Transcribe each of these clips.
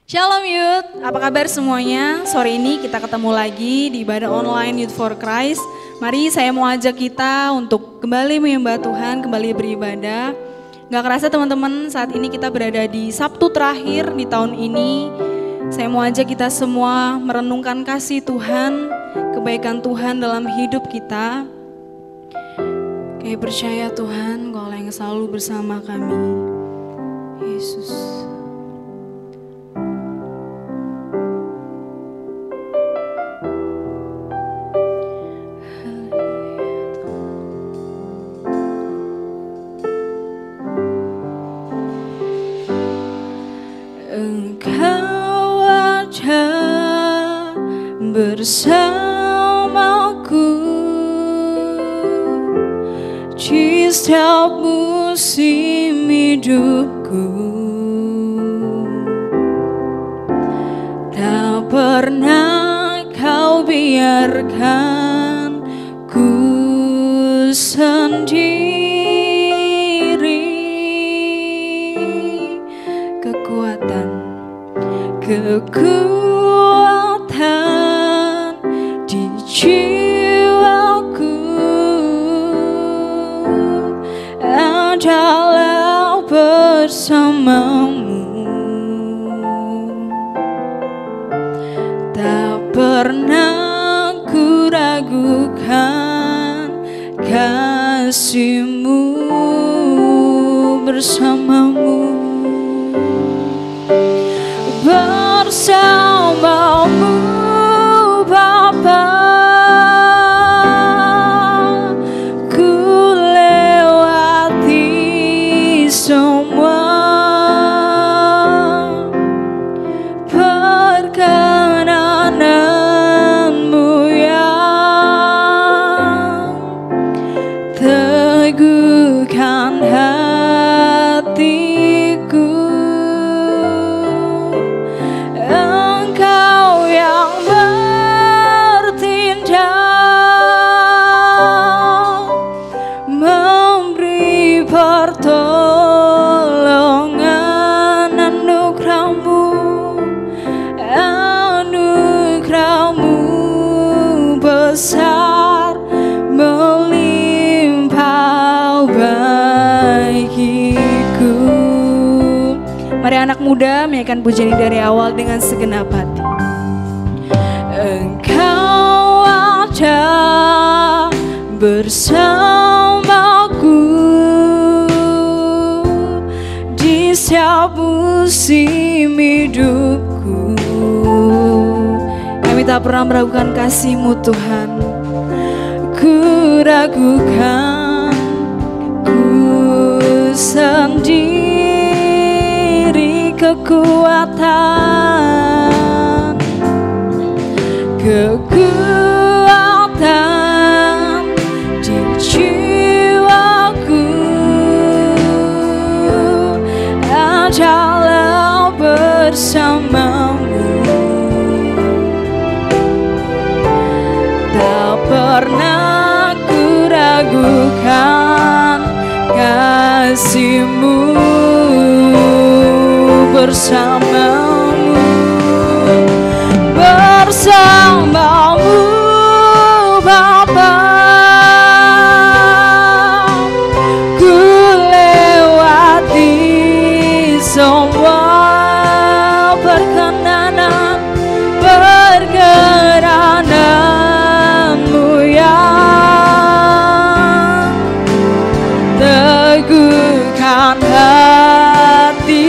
Shalom Youth, apa kabar semuanya? Sore ini kita ketemu lagi di ibadah online Youth for Christ. Mari saya mau ajak kita untuk kembali menyembah Tuhan, kembali beribadah. Gak kerasa teman-teman, saat ini kita berada di Sabtu terakhir di tahun ini. Saya mau ajak kita semua merenungkan kasih Tuhan, kebaikan Tuhan dalam hidup kita. Kami percaya Tuhan, Engkau yang selalu bersama kami. Yesus. Engkau ada bersamaku di setiap musim hidupku. Tak pernah kau biarkan ku sendiri. Kekuatan di jiwaku adalah bersamamu. Tak pernah ku ragukan kasih-Mu bersamamu. Bersamamu Bapa, ku lewati semua perkenanan-Mu yang teguhkan hatiku. Engkau yang bertindak, memberi pertolongan. Anugerah-Mu besar melimpah bagiku. Mari anak muda menyanyikan pujian ini dari awal dengan segenap hati. Engkau ada bersamaku di setiap musim hidupku. Kami tak pernah meragukan kasih-Mu Tuhan. Ku ragukan ku sendiri, kekuatan di jiwaku adalah bersamamu. Tak pernah ku ragukan kasih-Mu bersamamu. Bersamamu Bapa, ku lewati semua perkenanan-Mu yang teguhkan hatiku.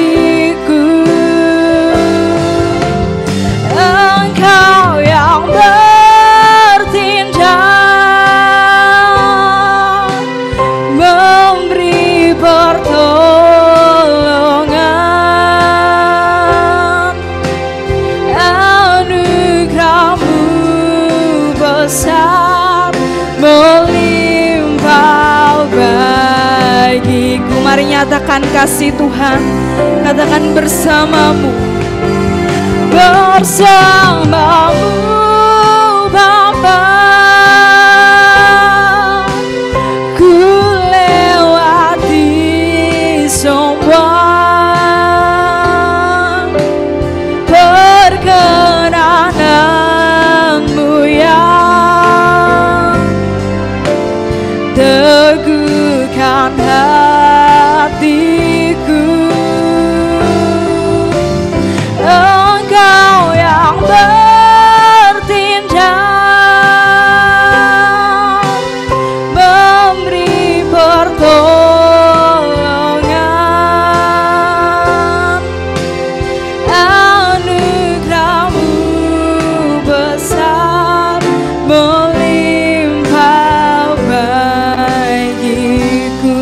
Engkau yang bertindak, memberi pertolongan. Anugerah-Mu besar melimpah bagiku. Mari nyatakan kasih Tuhan, katakan bersamamu. Bersamamu Bapa, ku lewati semua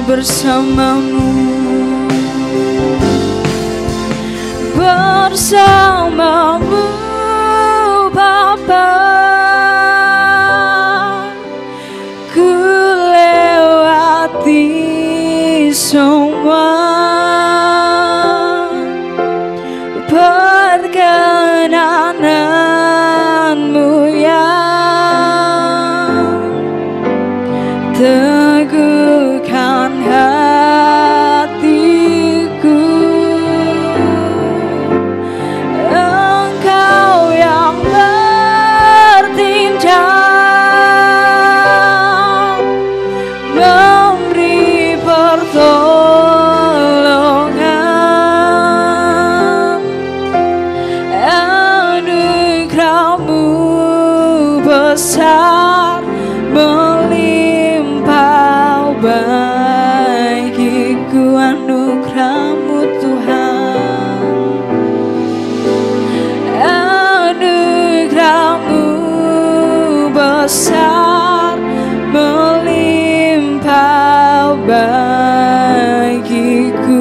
bersamamu, bersamamu Bapa. Ku lewati semua perkenananmu yang teguhkan hatiku. Engkau yang bertindak, memberi pertolongan. Anugerahmu besar melimpah bagiku. Anugerahmu Tuhan, anugerahmu besar melimpah bagiku.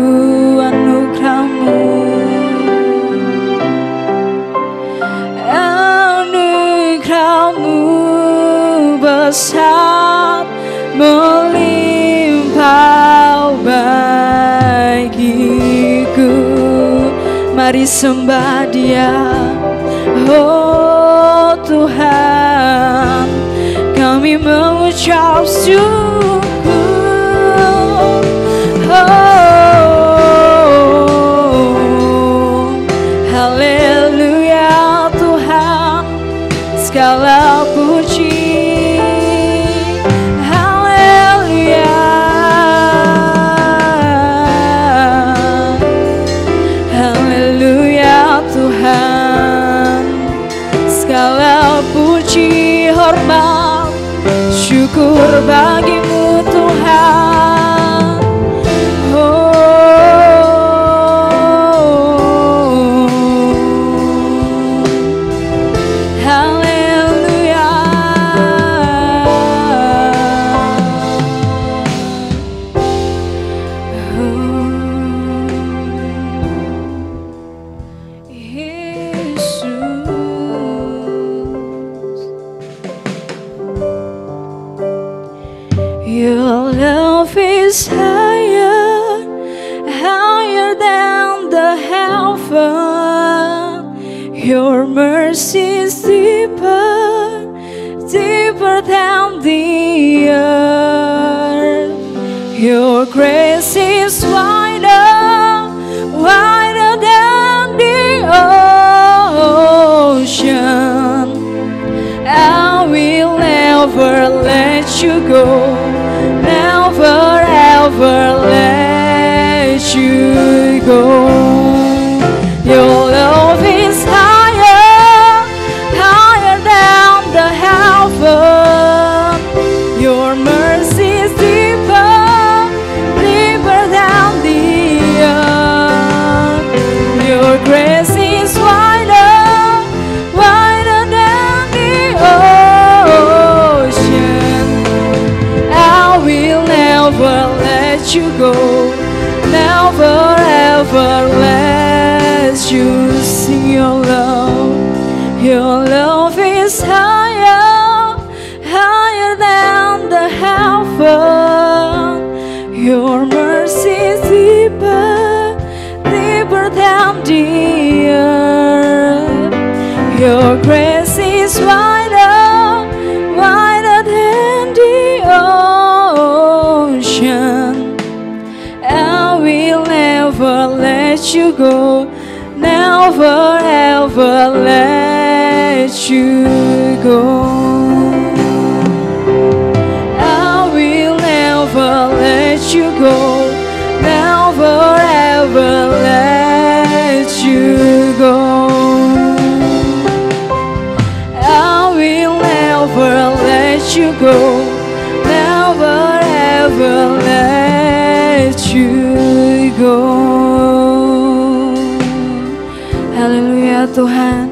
Anugerahmu, anugerahmu besar melimpah bagiku. Mari sembah Dia, oh Tuhan, kami mengucap syukur. Oh, haleluya Tuhan, segala puji. Haleluya, haleluya Tuhan, segala puji, hormat, syukur bagimu Tuhan. Oh, haleluya. Your love is higher, higher than the heaven. Your mercy is deeper, deeper than the earth. Your grace is wider, wider than the ocean. I will never let you go, never ever let you go. Your love is higher, higher than the heaven. Your mercy is deeper, deeper than the earth. Your grace is wider, wider than the ocean. I will never let you go, never ever let you see your love. Your love is higher, higher than the heaven. Your mercy is deeper, deeper than the earth. Your grace is wider, wider than the ocean. I will never let you go, never ever let you go. I will never let you go, never ever let you go. I will never let you go, never ever let you go. Haleluya Tuhan,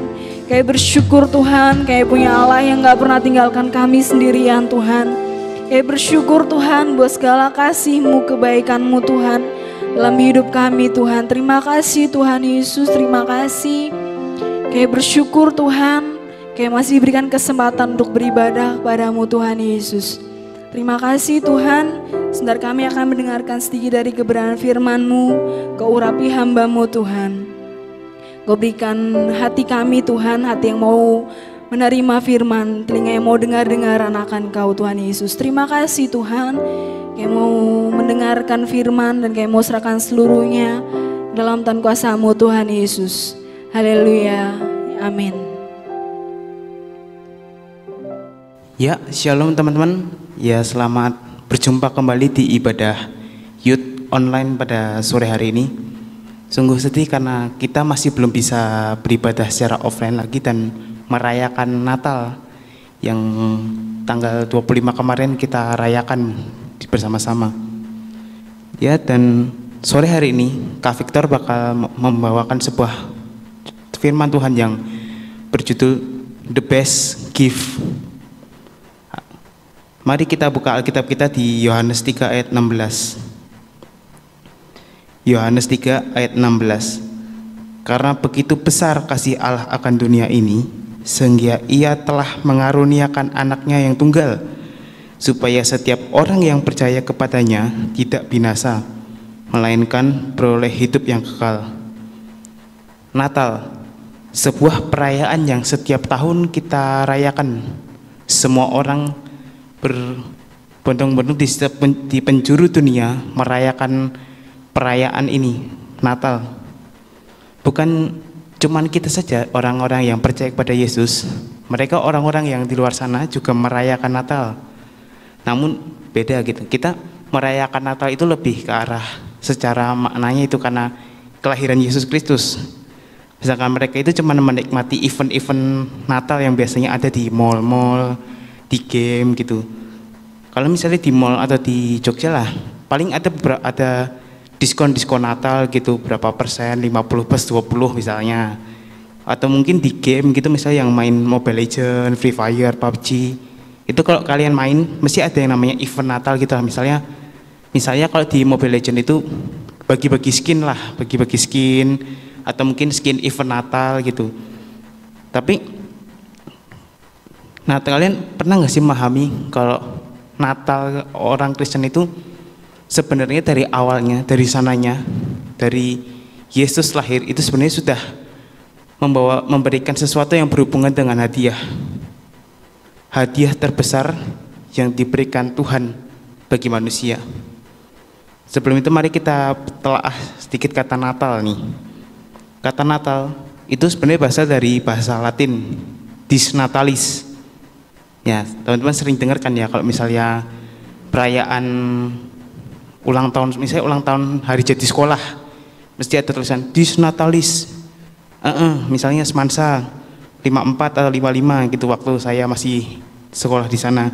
kami bersyukur Tuhan, kami punya Allah yang gak pernah tinggalkan kami sendirian Tuhan. Kami bersyukur Tuhan buat segala kasih-Mu, kebaikan-Mu Tuhan dalam hidup kami Tuhan. Terima kasih Tuhan Yesus, terima kasih. Kami bersyukur Tuhan, kami masih diberikan kesempatan untuk beribadah kepada-Mu Tuhan Yesus. Terima kasih Tuhan, sebentar kami akan mendengarkan sedikit dari kebenaran firman-Mu, Kau urapi hamba-Mu Tuhan. Kau berikan hati kami Tuhan, hati yang mau menerima firman, telinga yang mau dengar-dengaran akan Kau Tuhan Yesus. Terima kasih Tuhan, kami mau mendengarkan firman dan kami mau serahkan seluruhnya dalam tangan kuasa-Mu Tuhan Yesus. Haleluya, amin. Ya, shalom teman-teman. Ya, selamat berjumpa kembali di ibadah Youth Online pada sore hari ini. Sungguh sedih karena kita masih belum bisa beribadah secara offline lagi dan merayakan Natal yang tanggal 25 kemarin kita rayakan bersama-sama. Ya, dan sore hari ini Kak Victor bakal membawakan sebuah firman Tuhan yang berjudul The Best Gift. Mari kita buka Alkitab kita di Yohanes 3 ayat 16. Yohanes 3 ayat 16. Karena begitu besar kasih Allah akan dunia ini, sehingga Ia telah mengaruniakan anaknya yang tunggal, supaya setiap orang yang percaya kepadanya tidak binasa, melainkan beroleh hidup yang kekal. Natal, sebuah perayaan yang setiap tahun kita rayakan. Semua orang berbondong-bondong di penjuru dunia merayakan perayaan ini, Natal. Bukan cuman kita saja orang-orang yang percaya kepada Yesus, mereka orang-orang yang di luar sana juga merayakan Natal. Namun beda gitu, kita merayakan Natal itu lebih ke arah secara maknanya itu karena kelahiran Yesus Kristus. Misalkan mereka itu cuma menikmati event-event Natal yang biasanya ada di mall-mall, di game gitu. Kalau misalnya di mall atau di Jogja lah, paling ada diskon-diskon Natal gitu, berapa persen, 50 plus 20 misalnya. Atau mungkin di game gitu, misalnya yang main Mobile Legends, Free Fire, PUBG. Itu kalau kalian main, mesti ada yang namanya event Natal gitu lah. Misalnya kalau di Mobile Legends itu bagi-bagi skin lah, bagi-bagi skin. Atau mungkin skin event Natal gitu. Tapi, nah kalian pernah gak sih memahami kalau Natal orang Kristen itu sebenarnya dari awalnya, dari sananya, dari Yesus lahir itu sebenarnya sudah memberikan sesuatu yang berhubungan dengan hadiah. Hadiah terbesar yang diberikan Tuhan bagi manusia. Sebelum itu mari kita telah sedikit kata Natal nih. Kata Natal itu sebenarnya berasal dari bahasa Latin, Dies Natalis. Ya, teman-teman sering dengar kan ya kalau misalnya perayaan ulang tahun, misalnya ulang tahun hari jadi sekolah, mesti ada tulisan Dies Natalis. Misalnya Semansa 54 atau 55 gitu waktu saya masih sekolah di sana.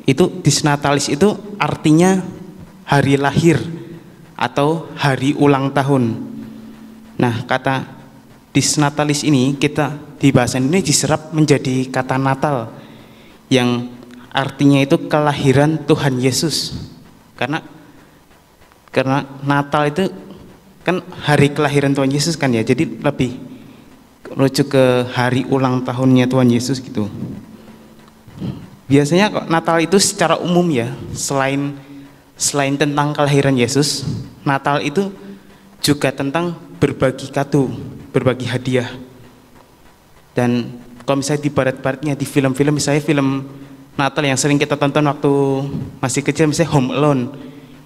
Itu Dies Natalis itu artinya hari lahir atau hari ulang tahun. Nah, kata Dies Natalis ini kita di bahasa Indonesia diserap menjadi kata Natal yang artinya itu kelahiran Tuhan Yesus. Karena Natal itu kan hari kelahiran Tuhan Yesus kan ya, jadi lebih rujuk ke hari ulang tahunnya Tuhan Yesus gitu. Biasanya kok Natal itu secara umum ya, selain tentang kelahiran Yesus, Natal itu juga tentang berbagi kado, berbagi hadiah. Dan kalau misalnya di barat-baratnya di film-film, misalnya film Natal yang sering kita tonton waktu masih kecil, misalnya Home Alone,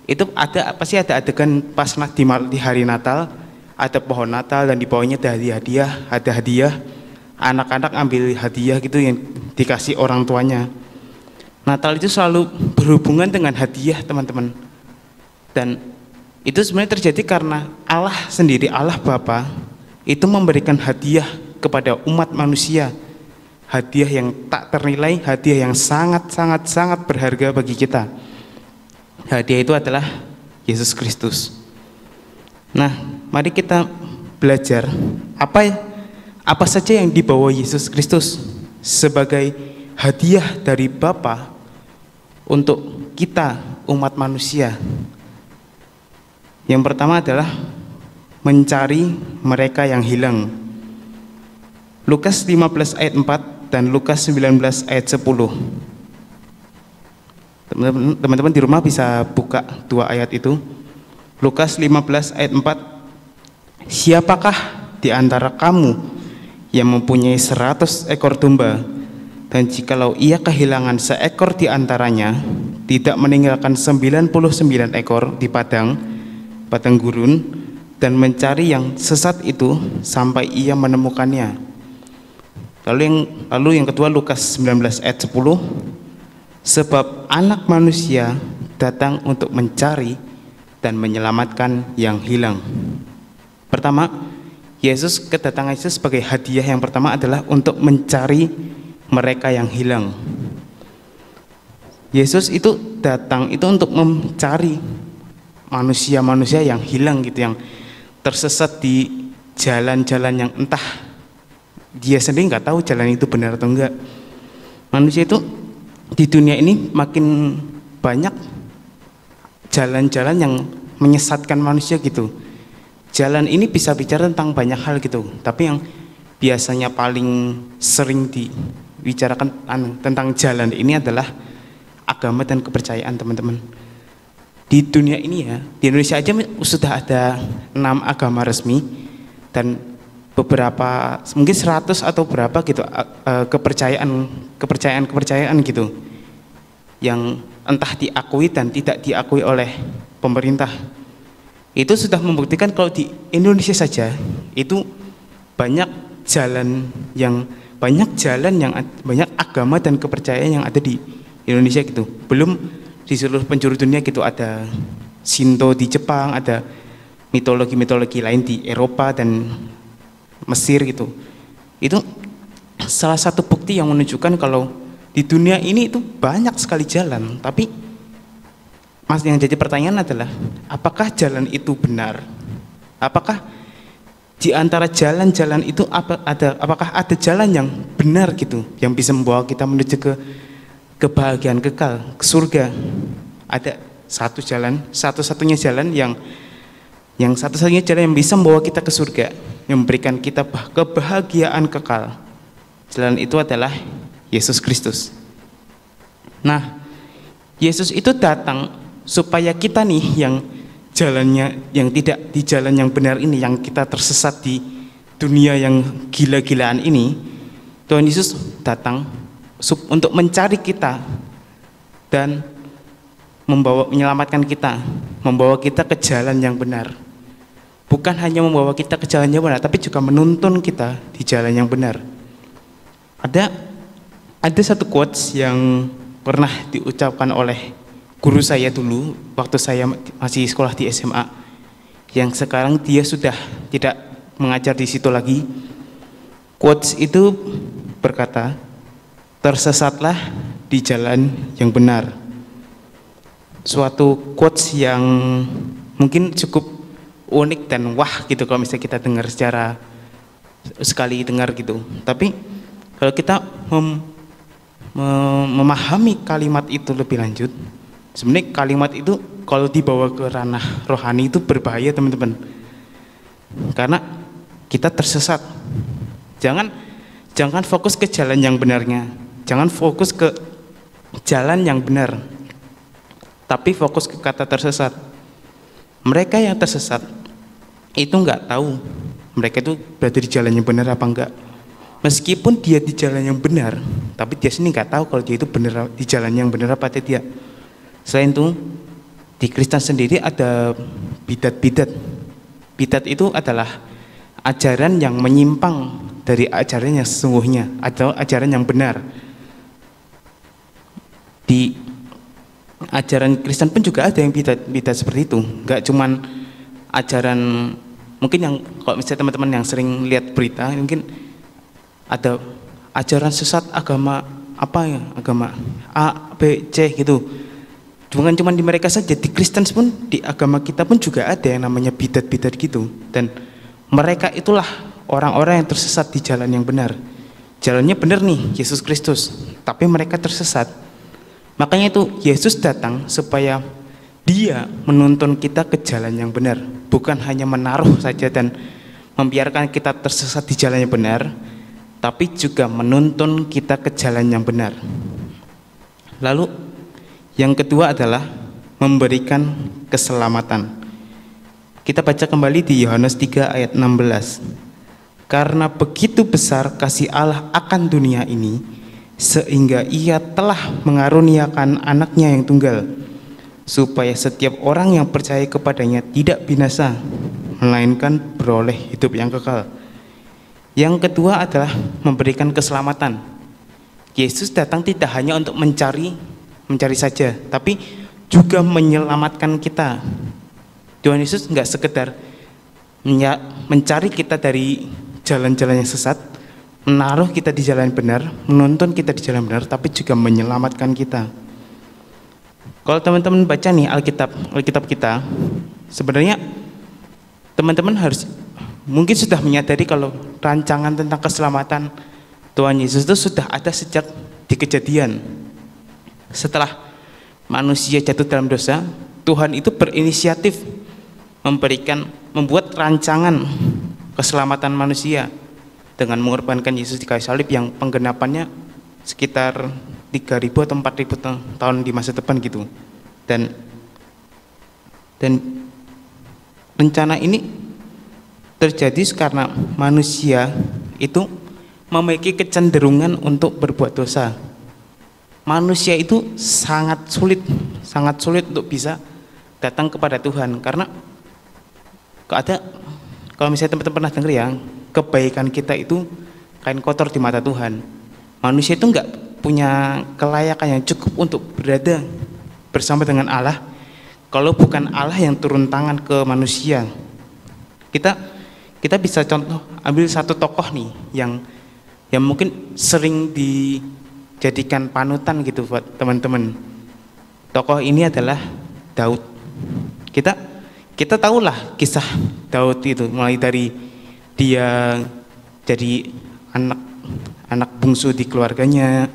itu pasti ada adegan pas di hari Natal, ada pohon Natal dan di bawahnya ada hadiah, anak-anak ambil hadiah gitu yang dikasih orang tuanya. Natal itu selalu berhubungan dengan hadiah teman-teman, dan itu sebenarnya terjadi karena Allah sendiri, Allah Bapa itu memberikan hadiah kepada umat manusia. Hadiah yang tak ternilai, hadiah yang sangat berharga bagi kita. Hadiah itu adalah Yesus Kristus. Nah, mari kita belajar apa saja yang dibawa Yesus Kristus sebagai hadiah dari Bapa untuk kita umat manusia. Yang pertama adalah mencari mereka yang hilang. Lukas 15 ayat 4 dan Lukas 19 ayat 10. Teman-teman di rumah bisa buka dua ayat itu. Lukas 15 ayat 4. Siapakah di antara kamu yang mempunyai 100 ekor domba, dan jikalau ia kehilangan seekor di antaranya, tidak meninggalkan 99 ekor di padang gurun, dan mencari yang sesat itu sampai ia menemukannya. Lalu yang kedua, Lukas 19 ayat 10. Sebab anak manusia datang untuk mencari dan menyelamatkan yang hilang. Pertama, kedatangan Yesus sebagai hadiah yang pertama adalah untuk mencari mereka yang hilang. Yesus itu datang itu untuk mencari manusia-manusia yang hilang gitu, yang tersesat di jalan-jalan yang entah dia sendiri nggak tahu jalan itu benar atau enggak. Manusia itu di dunia ini makin banyak jalan-jalan yang menyesatkan manusia gitu. Jalan ini bisa bicara tentang banyak hal gitu, tapi yang biasanya paling sering dibicarakan tentang jalan ini adalah agama dan kepercayaan, teman-teman. Di dunia ini ya, di Indonesia aja sudah ada 6 agama resmi dan beberapa mungkin 100 atau berapa gitu kepercayaan gitu yang entah diakui dan tidak diakui oleh pemerintah. Itu sudah membuktikan kalau di Indonesia saja itu banyak banyak agama dan kepercayaan yang ada di Indonesia gitu. Belum di seluruh penjuru dunia gitu, ada Shinto di Jepang, ada mitologi lain di Eropa dan Mesir gitu. Itu salah satu bukti yang menunjukkan kalau di dunia ini itu banyak sekali jalan, tapi yang jadi pertanyaan adalah apakah jalan itu benar? Apakah di antara jalan-jalan itu apakah ada jalan yang benar gitu, yang bisa membawa kita menuju ke kebahagiaan kekal, ke surga? Ada satu-satunya jalan yang bisa membawa kita ke surga, yang memberikan kita kebahagiaan kekal. Jalan itu adalah Yesus Kristus. Nah, Yesus itu datang supaya kita nih yang jalannya yang tidak di jalan yang benar ini, yang kita tersesat di dunia yang gila-gilaan ini, Tuhan Yesus datang untuk mencari kita dan menyelamatkan kita, membawa kita ke jalan yang benar. Bukan hanya membawa kita ke jalan yang benar, tapi juga menuntun kita di jalan yang benar. Ada satu quotes yang pernah diucapkan oleh guru saya dulu waktu saya masih sekolah di SMA, yang sekarang dia sudah tidak mengajar di situ lagi. Quotes itu berkata, tersesatlah di jalan yang benar. Suatu quotes yang mungkin cukup unik dan wah gitu kalau misalnya kita dengar secara sekali dengar gitu. Tapi kalau kita memahami kalimat itu lebih lanjut, sebenarnya kalimat itu kalau dibawa ke ranah rohani itu berbahaya, teman-teman. Karena kita tersesat. Jangan fokus ke jalan yang benarnya. Jangan fokus ke jalan yang benar. Tapi fokus ke kata tersesat. Mereka yang tersesat itu nggak tahu mereka itu berada di jalan yang benar apa enggak. Meskipun dia di jalan yang benar, tapi dia sendiri nggak tahu kalau dia itu benar di jalan yang benar apa tidak. Selain itu, di Kristen sendiri ada bidat-bidat. Bidat itu adalah ajaran yang menyimpang dari ajaran yang sesungguhnya atau ajaran yang benar. Di ajaran Kristen pun juga ada yang bidat seperti itu. Nggak cuman ajaran, mungkin yang kalau misalnya teman-teman yang sering lihat berita, mungkin ada ajaran sesat agama apa ya, agama A, B, C gitu. Bukan cuma di mereka saja, di Kristen pun, di agama kita pun juga ada yang namanya bidat-bidat gitu. Dan mereka itulah orang-orang yang tersesat di jalan yang benar. Jalannya benar nih, Yesus Kristus, tapi mereka tersesat. Makanya itu Yesus datang supaya Dia menuntun kita ke jalan yang benar, bukan hanya menaruh saja dan membiarkan kita tersesat di jalan yang benar, tapi juga menuntun kita ke jalan yang benar. Lalu yang kedua adalah memberikan keselamatan. Kita baca kembali di Yohanes 3 ayat 16. Karena begitu besar kasih Allah akan dunia ini, sehingga Ia telah mengaruniakan anaknya yang tunggal, supaya setiap orang yang percaya kepadanya tidak binasa, melainkan beroleh hidup yang kekal. Yang kedua adalah memberikan keselamatan. Yesus datang tidak hanya untuk mencari saja, tapi juga menyelamatkan kita. Tuhan Yesus enggak sekedar mencari kita dari jalan-jalan yang sesat, menaruh kita di jalan benar, menuntun kita di jalan benar, tapi juga menyelamatkan kita. Kalau teman-teman baca nih Alkitab kita, sebenarnya teman-teman harus mungkin sudah menyadari kalau rancangan tentang keselamatan Tuhan Yesus itu sudah ada sejak di Kejadian. Setelah manusia jatuh dalam dosa, Tuhan itu berinisiatif membuat rancangan keselamatan manusia dengan mengorbankan Yesus di kayu salib yang penggenapannya sekitar 3.000 atau 4.000 tahun di masa depan gitu. Dan rencana ini terjadi karena manusia itu memiliki kecenderungan untuk berbuat dosa. Manusia itu sangat sulit untuk bisa datang kepada Tuhan, karena kalau misalnya teman-teman pernah dengar ya, kebaikan kita itu kain kotor di mata Tuhan. Manusia itu enggak punya kelayakan yang cukup untuk berada bersama dengan Allah kalau bukan Allah yang turun tangan ke manusia. Kita bisa contoh ambil satu tokoh nih yang mungkin sering dijadikan panutan gitu buat teman-teman. Tokoh ini adalah Daud. Kita tahulah kisah Daud itu, mulai dari dia jadi anak bungsu di keluarganya,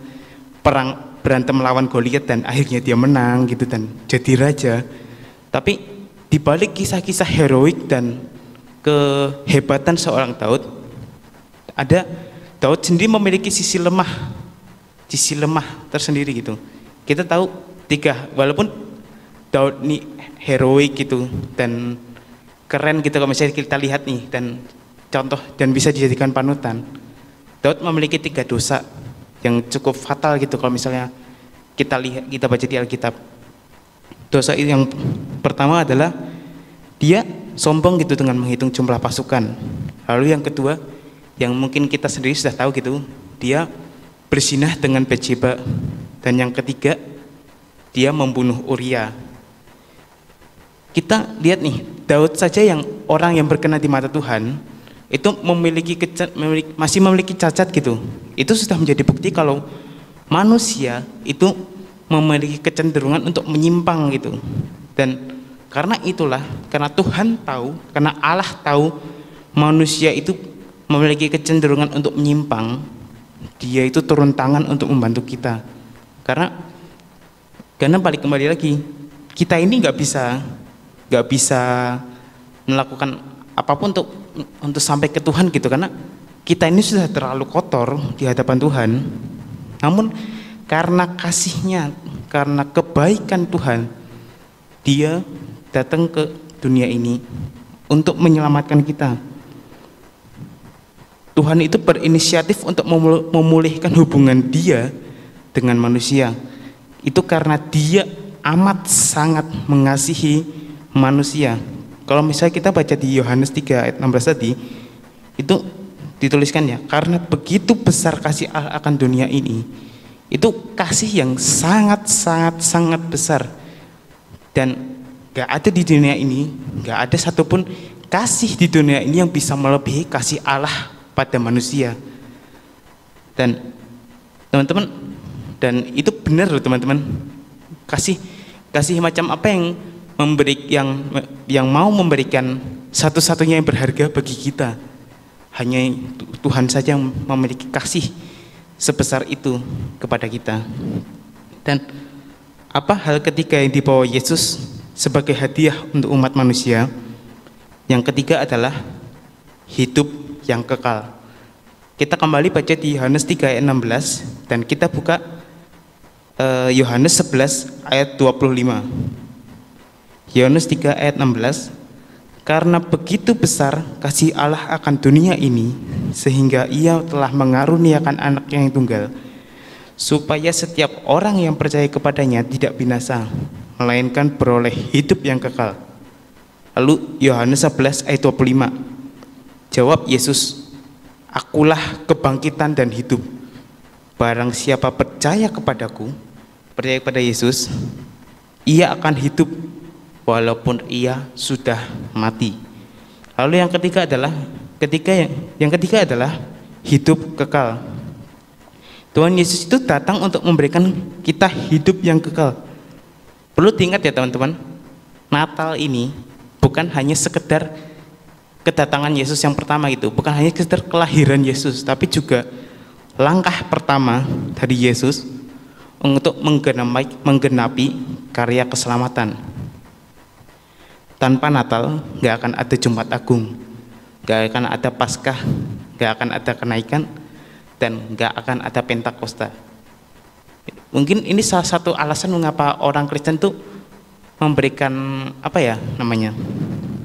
berantem melawan Goliat dan akhirnya dia menang gitu dan jadi raja. Tapi di balik kisah-kisah heroik dan kehebatan seorang Daud sendiri memiliki sisi lemah tersendiri gitu. Kita tahu walaupun Daud ini heroik gitu dan keren gitu kalau misalnya kita lihat nih dan contoh dan bisa dijadikan panutan, Daud memiliki 3 dosa yang cukup fatal gitu kalau misalnya kita baca di Alkitab. Dosa itu yang pertama adalah dia sombong gitu dengan menghitung jumlah pasukan. Lalu yang kedua, yang mungkin kita sendiri sudah tahu gitu, dia berzinah dengan Batsheba. Dan yang ketiga, dia membunuh Uria. Kita lihat nih, Daud saja yang orang yang berkenan di mata Tuhan itu masih memiliki cacat gitu. Itu sudah menjadi bukti kalau manusia itu memiliki kecenderungan untuk menyimpang gitu. Dan karena Tuhan tahu, karena Allah tahu manusia itu memiliki kecenderungan untuk menyimpang, Dia itu turun tangan untuk membantu kita. Karena balik kembali lagi, kita ini nggak bisa melakukan apapun untuk sampai ke Tuhan gitu, karena kita ini sudah terlalu kotor di hadapan Tuhan. Namun karena kasih-Nya, karena kebaikan Tuhan, Dia datang ke dunia ini untuk menyelamatkan kita. Tuhan itu berinisiatif untuk memulihkan hubungan Dia dengan manusia. Itu karena Dia amat sangat mengasihi manusia. Kalau misalnya kita baca di Yohanes 3 ayat 16 tadi, itu dituliskan ya, karena begitu besar kasih Allah akan dunia ini. Itu kasih yang sangat besar. Dan gak ada di dunia ini, gak ada satupun kasih di dunia ini yang bisa melebihi kasih Allah pada manusia. Dan teman-teman, dan itu benar loh teman-teman. Kasih macam apa yang mau memberikan satu-satunya yang berharga bagi kita. Hanya Tuhan saja yang memiliki kasih sebesar itu kepada kita. Dan Apa hal ketiga yang dibawa Yesus sebagai hadiah untuk umat manusia? Yang ketiga adalah hidup yang kekal. Kita kembali baca di Yohanes 3 ayat 16 dan kita buka Yohanes 11 ayat 25. Yohanes 3 ayat 16. Karena begitu besar kasih Allah akan dunia ini, sehingga Ia telah mengaruniakan anak yang tunggal, supaya setiap orang yang percaya kepadanya tidak binasa, melainkan beroleh hidup yang kekal. Lalu Yohanes 11 ayat 25. Jawab Yesus, akulah kebangkitan dan hidup. Barang siapa percaya kepadaku, percaya kepada Yesus, ia akan hidup walaupun ia sudah mati. Lalu yang ketiga adalah hidup kekal. Tuhan Yesus itu datang untuk memberikan kita hidup yang kekal. Perlu diingat ya teman-teman, Natal ini bukan hanya sekedar kedatangan Yesus yang pertama itu, bukan hanya sekedar kelahiran Yesus, tapi juga langkah pertama dari Yesus untuk menggenapi karya keselamatan. Tanpa Natal gak akan ada Jumat Agung, gak akan ada Paskah, gak akan ada kenaikan, dan gak akan ada Pentakosta. Mungkin ini salah satu alasan mengapa orang Kristen tuh memberikan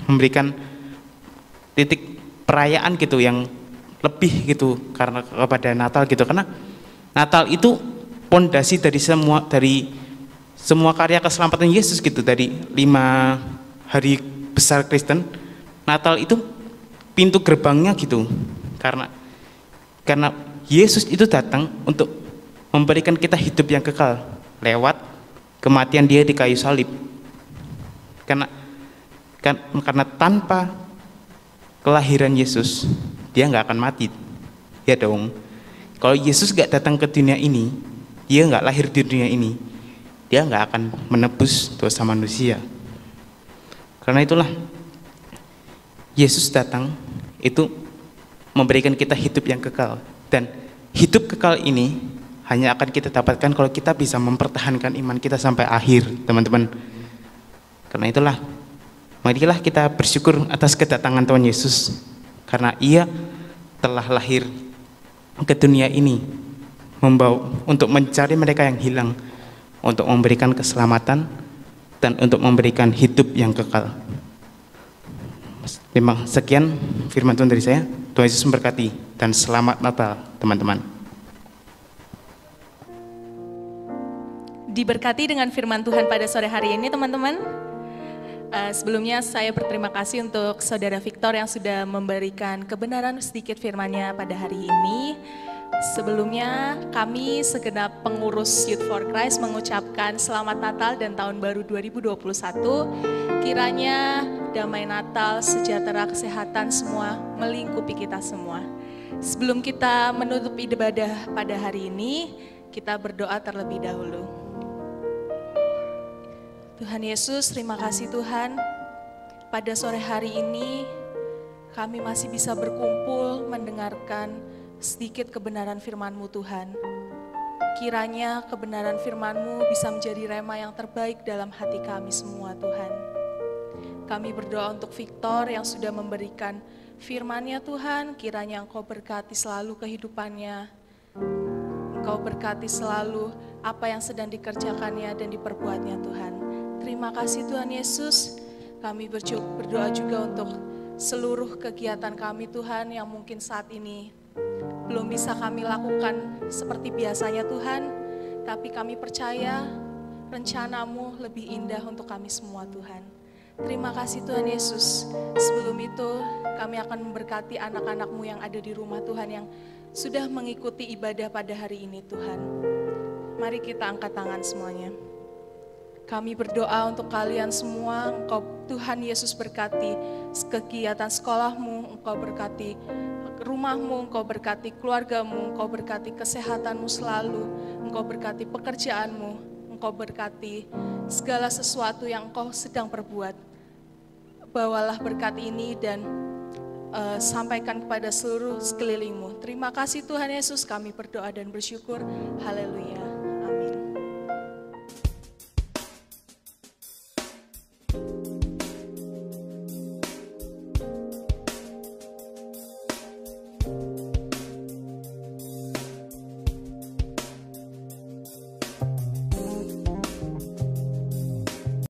memberikan titik perayaan gitu yang lebih gitu karena kepada Natal gitu, karena Natal itu pondasi dari semua karya keselamatan Yesus gitu. Dari 5 hari besar Kristen, Natal itu pintu gerbangnya gitu, karena Yesus itu datang untuk memberikan kita hidup yang kekal lewat kematian Dia di kayu salib. Karena tanpa kelahiran Yesus, Dia nggak akan mati, ya dong. Kalau Yesus nggak datang ke dunia ini, Dia nggak lahir di dunia ini, Dia nggak akan menebus dosa manusia. Karena itulah Yesus datang itu memberikan kita hidup yang kekal, dan hidup kekal ini hanya akan kita dapatkan kalau kita bisa mempertahankan iman kita sampai akhir, teman-teman. Karena itulah marilah kita bersyukur atas kedatangan Tuhan Yesus, karena Ia telah lahir ke dunia ini untuk mencari mereka yang hilang, untuk memberikan keselamatan dan untuk memberikan hidup yang kekal. Sekian firman Tuhan dari saya. Tuhan Yesus memberkati dan selamat Natal teman-teman. Diberkati dengan firman Tuhan pada sore hari ini teman-teman. Sebelumnya saya berterima kasih untuk Saudara Victor yang sudah memberikan kebenaran sedikit firman-Nya pada hari ini. Sebelumnya kami segenap pengurus Youth for Christ mengucapkan selamat Natal dan Tahun Baru 2021. Kiranya damai Natal, sejahtera, kesehatan semua melingkupi kita semua. Sebelum kita menutup ibadah pada hari ini, kita berdoa terlebih dahulu. Tuhan Yesus, terima kasih Tuhan. Pada sore hari ini kami masih bisa berkumpul mendengarkan sedikit kebenaran firman-Mu Tuhan. Kiranya kebenaran firman-Mu bisa menjadi rema yang terbaik dalam hati kami semua Tuhan. Kami berdoa untuk Victor yang sudah memberikan firman-Nya Tuhan, kiranya Engkau berkati selalu kehidupannya. Engkau berkati selalu apa yang sedang dikerjakannya dan diperbuatnya Tuhan. Terima kasih Tuhan Yesus. Kami berdoa juga untuk seluruh kegiatan kami Tuhan yang mungkin saat ini belum bisa kami lakukan seperti biasanya Tuhan, tapi kami percaya rencana-Mu lebih indah untuk kami semua Tuhan. Terima kasih Tuhan Yesus. Sebelum itu kami akan memberkati anak-anak-Mu yang ada di rumah Tuhan yang sudah mengikuti ibadah pada hari ini Tuhan. Mari kita angkat tangan semuanya. Kami berdoa untuk kalian semua, Engkau Tuhan Yesus berkati kegiatan sekolahmu, Engkau berkati rumahmu, Engkau berkati keluargamu, Engkau berkati kesehatanmu selalu, Engkau berkati pekerjaanmu, Engkau berkati segala sesuatu yang Engkau sedang perbuat. Bawalah berkat ini dan sampaikan kepada seluruh sekelilingmu. Terima kasih Tuhan Yesus, kami berdoa dan bersyukur. Haleluya. Amin.